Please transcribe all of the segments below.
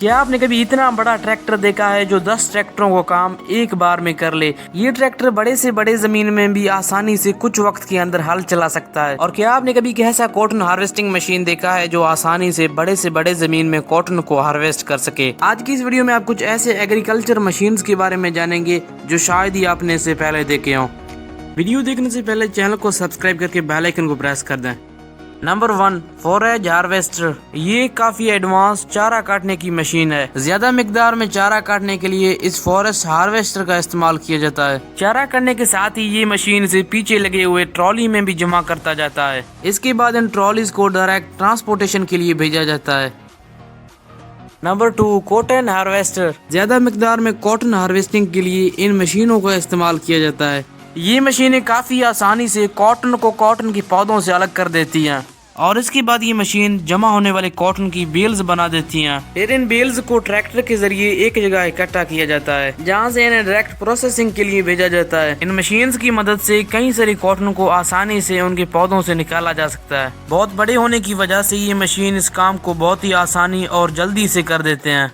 क्या आपने कभी इतना बड़ा ट्रैक्टर देखा है जो 10 ट्रैक्टरों को काम एक बार में कर ले। ये ट्रैक्टर बड़े से बड़े जमीन में भी आसानी से कुछ वक्त के अंदर हल चला सकता है। और क्या आपने कभी ऐसा कॉटन हार्वेस्टिंग मशीन देखा है जो आसानी से बड़े जमीन में कॉटन को हार्वेस्ट कर सके। आज की इस वीडियो में आप कुछ ऐसे एग्रीकल्चर मशीन्स के बारे में जानेंगे जो शायद ही आपने इससे पहले देखे हों। वीडियो देखने से पहले चैनल को सब्सक्राइब करके बेल आइकन को प्रेस कर दें। Number 1, forage harvester. ये काफी एडवांस चारा काटने की मशीन है। ज्यादा मिकदार में चारा काटने के लिए इस फॉरेस्ट हार्वेस्टर का इस्तेमाल किया जाता है। चारा करने के साथ ही ये मशीन से पीछे लगे हुए ट्रॉली में भी जमा करता जाता है। इसके बाद इन ट्रॉलीज को डायरेक्ट ट्रांसपोर्टेशन के लिए भेजा जाता है। Number 2, cotton harvester. ज्यादा मिकदार में कॉटन हार्वेस्टिंग के लिए इन मशीनों का इस्तेमाल किया जाता है। ये मशीनें काफी आसानी से कॉटन को कॉटन के पौधों से अलग कर देती हैं और इसके बाद ये मशीन जमा होने वाले कॉटन की बेल्स बना देती हैं। फिर इन बेल्स को ट्रैक्टर के जरिए एक जगह इकट्ठा किया जाता है जहां से इन्हें डायरेक्ट प्रोसेसिंग के लिए भेजा जाता है। इन मशीन्स की मदद से कई सारी कॉटन को आसानी से उनके पौधों से निकाला जा सकता है। बहुत बड़े होने की वजह से ये मशीन इस काम को बहुत ही आसानी और जल्दी से कर देते हैं।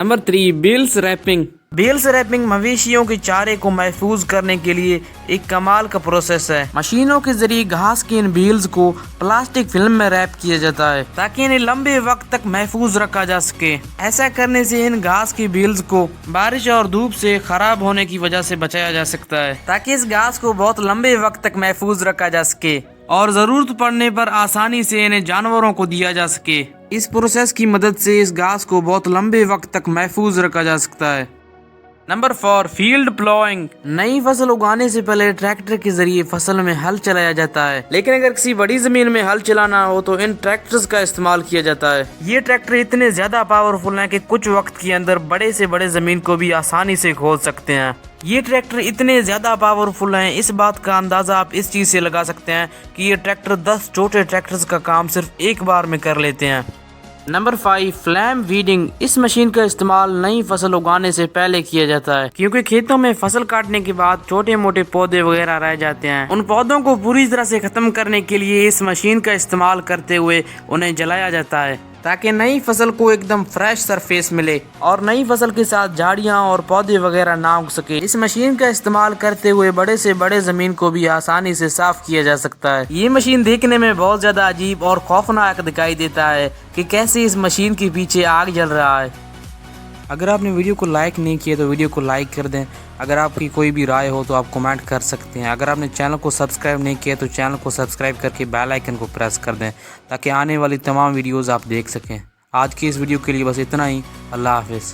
Number 3, bales wrapping. Bales wrapping मवेशियों के चारे को महफूज करने के लिए एक कमाल का प्रोसेस है। मशीनों के जरिए घास के इन बेल्स को प्लास्टिक फिल्म में रैप किया जाता है ताकि इन्हें लंबे वक्त तक महफूज रखा जा सके। ऐसा करने से इन घास के बेल्स को बारिश और धूप से खराब होने की वजह से बचाया जा सकता है ताकि इस घास को बहुत लंबे वक्त तक महफूज रखा जा सके और जरूरत पड़ने पर आसानी से इन्हें जानवरों को दिया जा सके। इस प्रोसेस की मदद से इस घास को बहुत लंबे वक्त तक महफूज रखा जा सकता है। Number 4, field ploughing. नई फसल उगाने से पहले ट्रैक्टर के जरिए फसल में हल चलाया जाता है, लेकिन अगर किसी बड़ी जमीन में हल चलाना हो तो इन ट्रैक्टर्स का इस्तेमाल किया जाता है। ये ट्रैक्टर इतने ज्यादा पावरफुल हैं कि कुछ वक्त के अंदर बड़े से बड़े जमीन को भी आसानी से खोद सकते हैं। ये ट्रैक्टर इतने ज्यादा पावरफुल हैं, इस बात का अंदाजा आप इस चीज से लगा सकते हैं कि ये ट्रैक्टर 10 छोटे ट्रैक्टर्स का काम सिर्फ एक बार में कर लेते हैं। Number 5, flame weeding. इस मशीन का इस्तेमाल नई फसल उगाने से पहले किया जाता है क्योंकि खेतों में फसल काटने के बाद छोटे मोटे पौधे वगैरह रह जाते हैं। उन पौधों को पूरी तरह से खत्म करने के लिए इस मशीन का इस्तेमाल करते हुए उन्हें जलाया जाता है ताकि नई फसल को एकदम फ्रेश सरफेस मिले और नई फसल के साथ झाड़ियां और पौधे वगैरह ना उग सके। इस मशीन का इस्तेमाल करते हुए बड़े से बड़े जमीन को भी आसानी से साफ किया जा सकता है। ये मशीन देखने में बहुत ज्यादा अजीब और खौफनाक दिखाई देता है कि कैसे इस मशीन के पीछे आग जल रहा है। अगर आपने वीडियो को लाइक नहीं किया तो वीडियो को लाइक कर दें। अगर आपकी कोई भी राय हो तो आप कमेंट कर सकते हैं। अगर आपने चैनल को सब्सक्राइब नहीं किया तो चैनल को सब्सक्राइब करके बेल आइकन को प्रेस कर दें ताकि आने वाली तमाम वीडियोस आप देख सकें। आज की इस वीडियो के लिए बस इतना ही। अल्लाह हाफिज़।